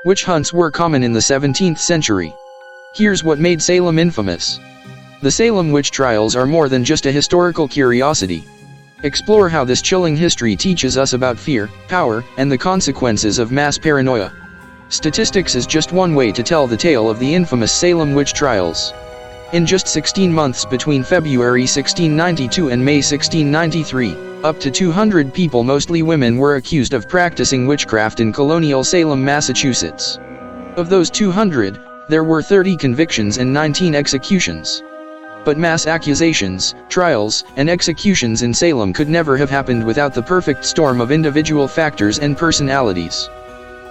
Witch hunts were common in the 17th century. Here's what made Salem infamous. The Salem Witch Trials are more than just a historical curiosity. Explore how this chilling history teaches us about fear, power, and the consequences of mass paranoia. Statistics is just one way to tell the tale of the infamous Salem Witch Trials. In just 16 months between February 1692 and May 1693, up to 200 people, mostly women, were accused of practicing witchcraft in colonial Salem, Massachusetts. Of those 200, there were 30 convictions and 19 executions. But mass accusations, trials, and executions in Salem could never have happened without the perfect storm of individual factors and personalities.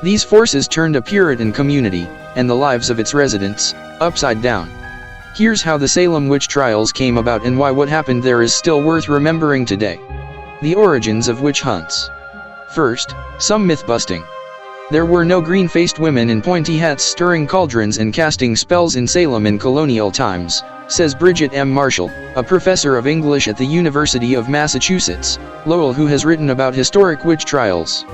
These forces turned a Puritan community, and the lives of its residents, upside down. Here's how the Salem Witch Trials came about and why what happened there is still worth remembering today. The origins of witch hunts. First, some myth-busting. There were no green-faced women in pointy hats stirring cauldrons and casting spells in Salem in colonial times, says Bridget M. Marshall, a professor of English at the University of Massachusetts, Lowell, who has written about historic witch trials.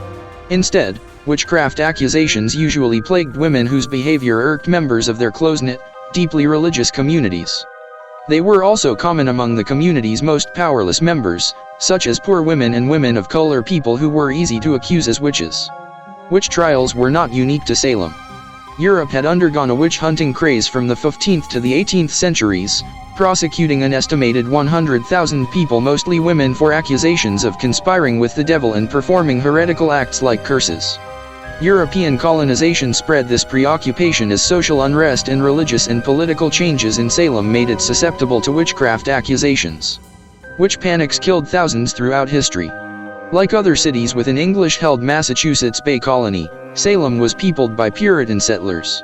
Instead, witchcraft accusations usually plagued women whose behavior irked members of their close-knit, deeply religious communities. They were also common among the community's most powerless members, such as poor women and women of color, people who were easy to accuse as witches. Witch trials were not unique to Salem. Europe had undergone a witch-hunting craze from the 15th to the 18th centuries, prosecuting an estimated 100,000 people, mostly women, for accusations of conspiring with the devil and performing heretical acts like curses. European colonization spread this preoccupation as social unrest and religious and political changes in Salem made it susceptible to witchcraft accusations. Witch panics killed thousands throughout history. Like other cities within English-held Massachusetts Bay Colony, Salem was peopled by Puritan settlers.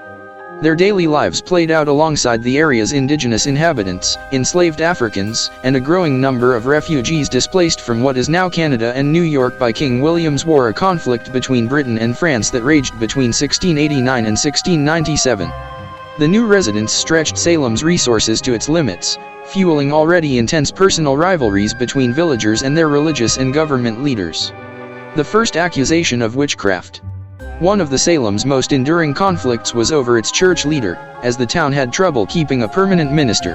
Their daily lives played out alongside the area's indigenous inhabitants, enslaved Africans, and a growing number of refugees displaced from what is now Canada and New York by King William's War, a conflict between Britain and France that raged between 1689 and 1697. The new residents stretched Salem's resources to its limits, fueling already intense personal rivalries between villagers and their religious and government leaders. The first accusation of witchcraft. One of the Salem's most enduring conflicts was over its church leader, as the town had trouble keeping a permanent minister.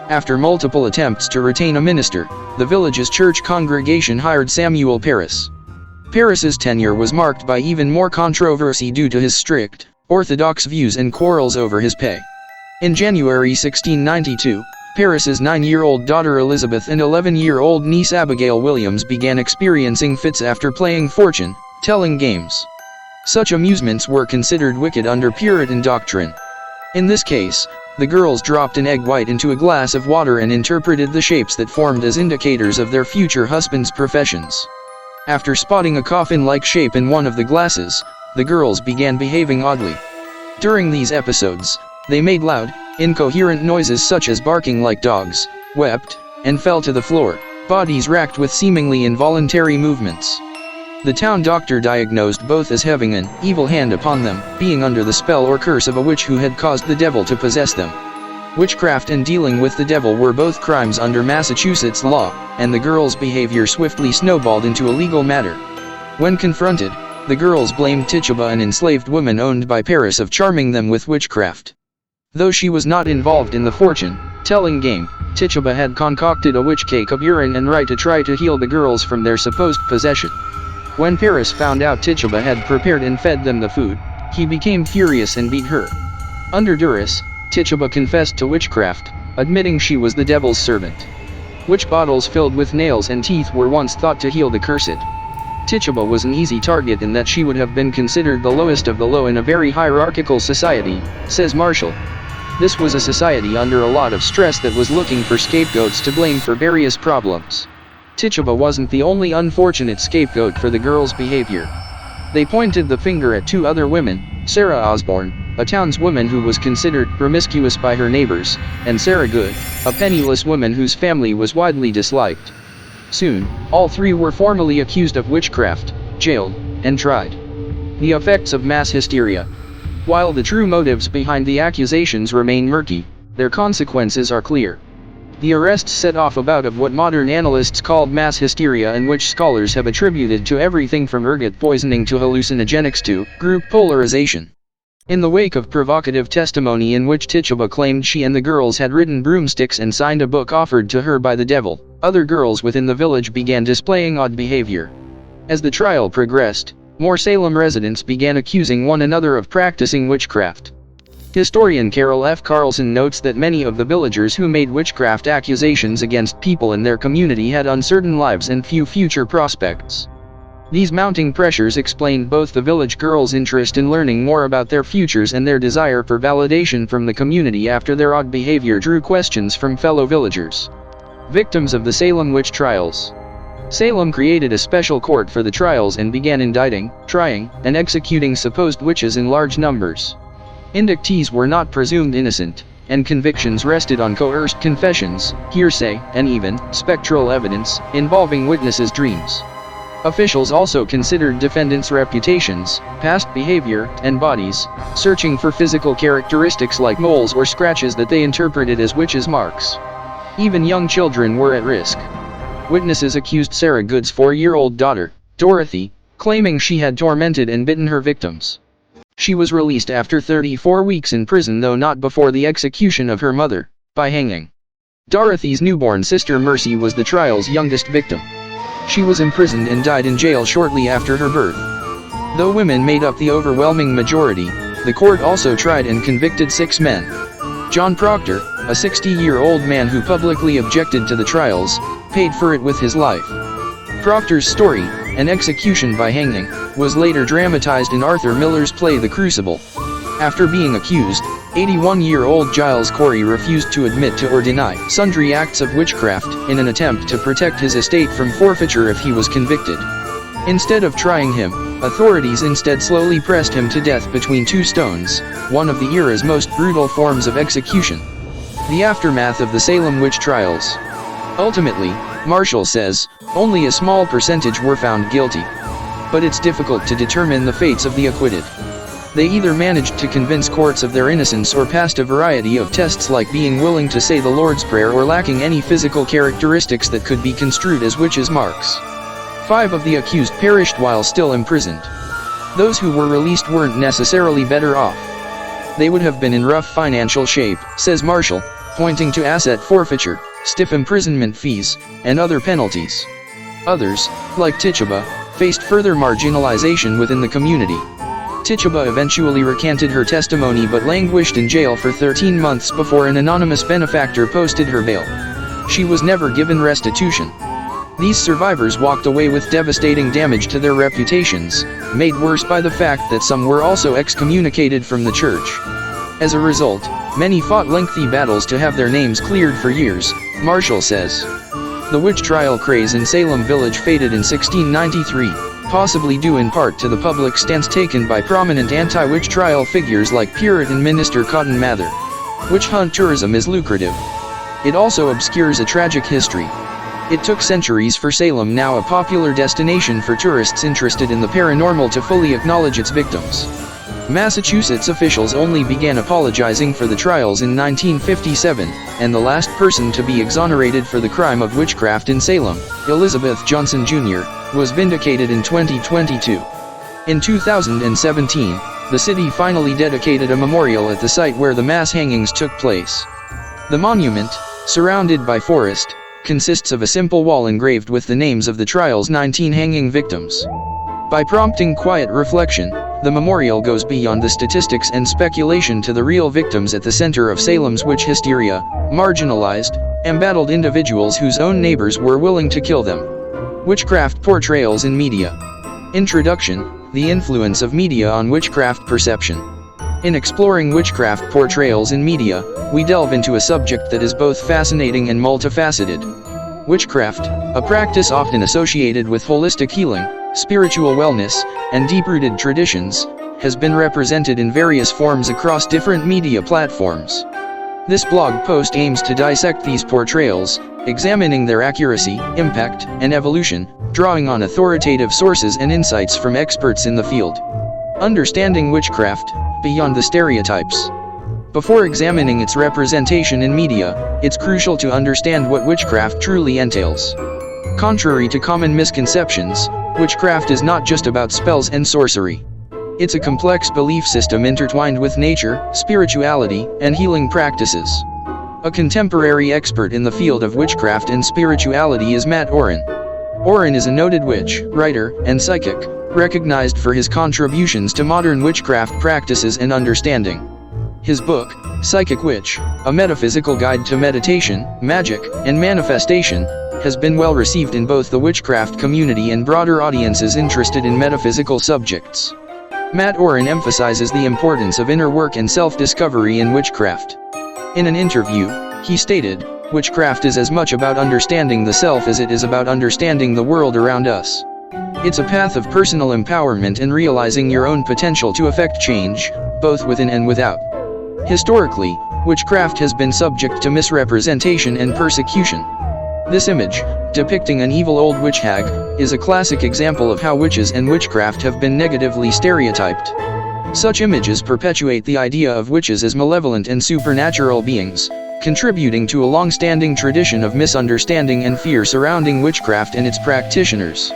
After multiple attempts to retain a minister, the village's church congregation hired Samuel Parris. Parris's tenure was marked by even more controversy due to his strict, orthodox views and quarrels over his pay. In January 1692, Parris's 9-year-old daughter Elizabeth and 11-year-old niece Abigail Williams began experiencing fits after playing fortune-telling games. Such amusements were considered wicked under Puritan doctrine. In this case, the girls dropped an egg white into a glass of water and interpreted the shapes that formed as indicators of their future husbands' professions. After spotting a coffin-like shape in one of the glasses, the girls began behaving oddly. During these episodes, they made loud, incoherent noises such as barking like dogs, wept, and fell to the floor, bodies racked with seemingly involuntary movements. The town doctor diagnosed both as having an evil hand upon them, being under the spell or curse of a witch who had caused the devil to possess them. Witchcraft and dealing with the devil were both crimes under Massachusetts law, and the girls' behavior swiftly snowballed into a legal matter. When confronted, the girls blamed Tituba, an enslaved woman owned by Parris, of charming them with witchcraft. Though she was not involved in the fortune-telling game, Tituba had concocted a witch cake of urine and rye to try to heal the girls from their supposed possession. When Parris found out Tituba had prepared and fed them the food, he became furious and beat her. Under duress, Tituba confessed to witchcraft, admitting she was the devil's servant. Witch bottles filled with nails and teeth were once thought to heal the cursed. Tituba was an easy target in that she would have been considered the lowest of the low in a very hierarchical society, says Marshall. This was a society under a lot of stress that was looking for scapegoats to blame for various problems. Tituba wasn't the only unfortunate scapegoat for the girls' behavior. They pointed the finger at two other women, Sarah Osborne, a townswoman who was considered promiscuous by her neighbors, and Sarah Good, a penniless woman whose family was widely disliked. Soon, all three were formally accused of witchcraft, jailed, and tried. The effects of mass hysteria. While the true motives behind the accusations remain murky, their consequences are clear. The arrests set off a bout of what modern analysts call mass hysteria, and which scholars have attributed to everything from ergot poisoning to hallucinogenics to group polarization. In the wake of provocative testimony in which Tituba claimed she and the girls had ridden broomsticks and signed a book offered to her by the devil, other girls within the village began displaying odd behavior. As the trial progressed, more Salem residents began accusing one another of practicing witchcraft. Historian Carol F. Carlson notes that many of the villagers who made witchcraft accusations against people in their community had uncertain lives and few future prospects. These mounting pressures explained both the village girls' interest in learning more about their futures and their desire for validation from the community after their odd behavior drew questions from fellow villagers. Victims of the Salem Witch Trials. Salem created a special court for the trials and began indicting, trying, and executing supposed witches in large numbers. Indictees were not presumed innocent, and convictions rested on coerced confessions, hearsay, and even spectral evidence involving witnesses' dreams. Officials also considered defendants' reputations, past behavior, and bodies, searching for physical characteristics like moles or scratches that they interpreted as witches' marks. Even young children were at risk. Witnesses accused Sarah Good's 4-year-old daughter, Dorothy, claiming she had tormented and bitten her victims. She was released after 34 weeks in prison, though not before the execution of her mother, by hanging. Dorothy's newborn sister Mercy was the trial's youngest victim. She was imprisoned and died in jail shortly after her birth. Though women made up the overwhelming majority, the court also tried and convicted 6 men. John Proctor, a 60-year-old man who publicly objected to the trials, paid for it with his life. Proctor's story, an execution by hanging, was later dramatized in Arthur Miller's play The Crucible. After being accused, 81-year-old Giles Corey refused to admit to or deny sundry acts of witchcraft in an attempt to protect his estate from forfeiture if he was convicted. Instead of trying him, authorities instead slowly pressed him to death between 2 stones, one of the era's most brutal forms of execution. The aftermath of the Salem Witch Trials. Ultimately, Marshall says, only a small percentage were found guilty. But it's difficult to determine the fates of the acquitted. They either managed to convince courts of their innocence or passed a variety of tests like being willing to say the Lord's Prayer or lacking any physical characteristics that could be construed as witches' marks. 5 of the accused perished while still imprisoned. Those who were released weren't necessarily better off. They would have been in rough financial shape, says Marshall, pointing to asset forfeiture, stiff imprisonment fees, and other penalties. Others, like Tituba, faced further marginalization within the community. Tituba eventually recanted her testimony but languished in jail for 13 months before an anonymous benefactor posted her bail. She was never given restitution. These survivors walked away with devastating damage to their reputations, made worse by the fact that some were also excommunicated from the church. As a result, many fought lengthy battles to have their names cleared for years, Marshall says. The witch trial craze in Salem Village faded in 1693, possibly due in part to the public stance taken by prominent anti-witch trial figures like Puritan minister Cotton Mather. Witch hunt tourism is lucrative. It also obscures a tragic history. It took centuries for Salem, now a popular destination for tourists interested in the paranormal, to fully acknowledge its victims. Massachusetts officials only began apologizing for the trials in 1957, and the last person to be exonerated for the crime of witchcraft in Salem, Elizabeth Johnson Jr., was vindicated in 2022. In 2017, the city finally dedicated a memorial at the site where the mass hangings took place. The monument, surrounded by forest, consists of a simple wall engraved with the names of the trial's 19 hanging victims. By prompting quiet reflection, the memorial goes beyond the statistics and speculation to the real victims at the center of Salem's witch hysteria, marginalized, embattled individuals whose own neighbors were willing to kill them. Witchcraft portrayals in media. Introduction: the influence of media on witchcraft perception. In exploring witchcraft portrayals in media, we delve into a subject that is both fascinating and multifaceted. Witchcraft, a practice often associated with holistic healing, spiritual wellness, and deep-rooted traditions, has been represented in various forms across different media platforms. This blog post aims to dissect these portrayals, examining their accuracy, impact, and evolution, drawing on authoritative sources and insights from experts in the field. Understanding witchcraft, beyond the stereotypes. Before examining its representation in media, it's crucial to understand what witchcraft truly entails. Contrary to common misconceptions, witchcraft is not just about spells and sorcery. It's a complex belief system intertwined with nature, spirituality, and healing practices. A contemporary expert in the field of witchcraft and spirituality is Matt Oren. Oren is a noted witch, writer, and psychic, recognized for his contributions to modern witchcraft practices and understanding. His book, Psychic Witch, A Metaphysical Guide to Meditation, Magic, and Manifestation, has been well received in both the witchcraft community and broader audiences interested in metaphysical subjects. Matt Oren emphasizes the importance of inner work and self-discovery in witchcraft. In an interview, he stated, "Witchcraft is as much about understanding the self as it is about understanding the world around us. It's a path of personal empowerment and realizing your own potential to effect change, both within and without." Historically, witchcraft has been subject to misrepresentation and persecution. This image, depicting an evil old witch hag, is a classic example of how witches and witchcraft have been negatively stereotyped. Such images perpetuate the idea of witches as malevolent and supernatural beings, contributing to a long-standing tradition of misunderstanding and fear surrounding witchcraft and its practitioners.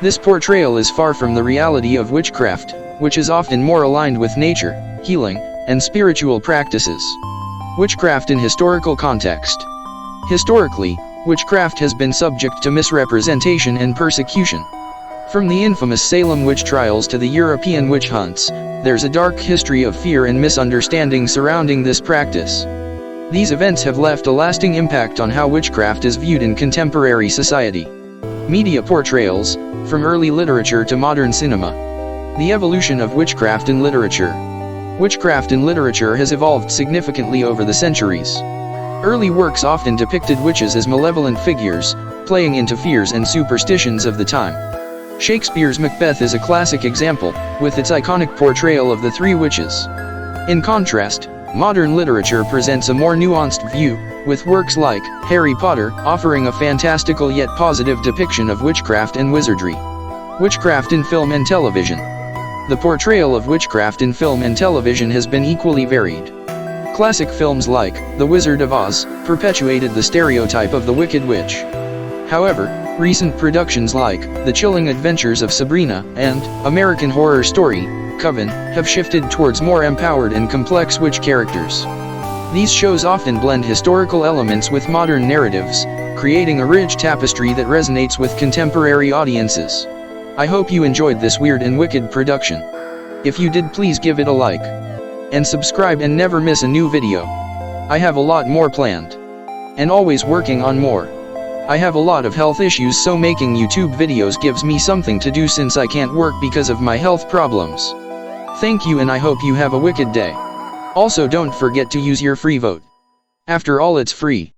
This portrayal is far from the reality of witchcraft, which is often more aligned with nature, healing, and spiritual practices. Witchcraft in historical context. Historically, witchcraft has been subject to misrepresentation and persecution. From the infamous Salem Witch Trials to the European witch hunts, there's a dark history of fear and misunderstanding surrounding this practice. These events have left a lasting impact on how witchcraft is viewed in contemporary society. Media portrayals, from early literature to modern cinema. The evolution of witchcraft in literature. Witchcraft in literature has evolved significantly over the centuries. Early works often depicted witches as malevolent figures, playing into fears and superstitions of the time. Shakespeare's Macbeth is a classic example, with its iconic portrayal of the three witches. In contrast, modern literature presents a more nuanced view, with works like Harry Potter offering a fantastical yet positive depiction of witchcraft and wizardry. Witchcraft in film and television. The portrayal of witchcraft in film and television has been equally varied. Classic films like The Wizard of Oz perpetuated the stereotype of the Wicked Witch. However, recent productions like The Chilling Adventures of Sabrina and American Horror Story, Coven, have shifted towards more empowered and complex witch characters. These shows often blend historical elements with modern narratives, creating a rich tapestry that resonates with contemporary audiences. I hope you enjoyed this weird and wicked production. If you did, please give it a like. And subscribe and never miss a new video. I have a lot more planned. And always working on more. I have a lot of health issues, so making YouTube videos gives me something to do since I can't work because of my health problems. Thank you, and I hope you have a wicked day. Also, don't forget to use your free vote. After all, it's free.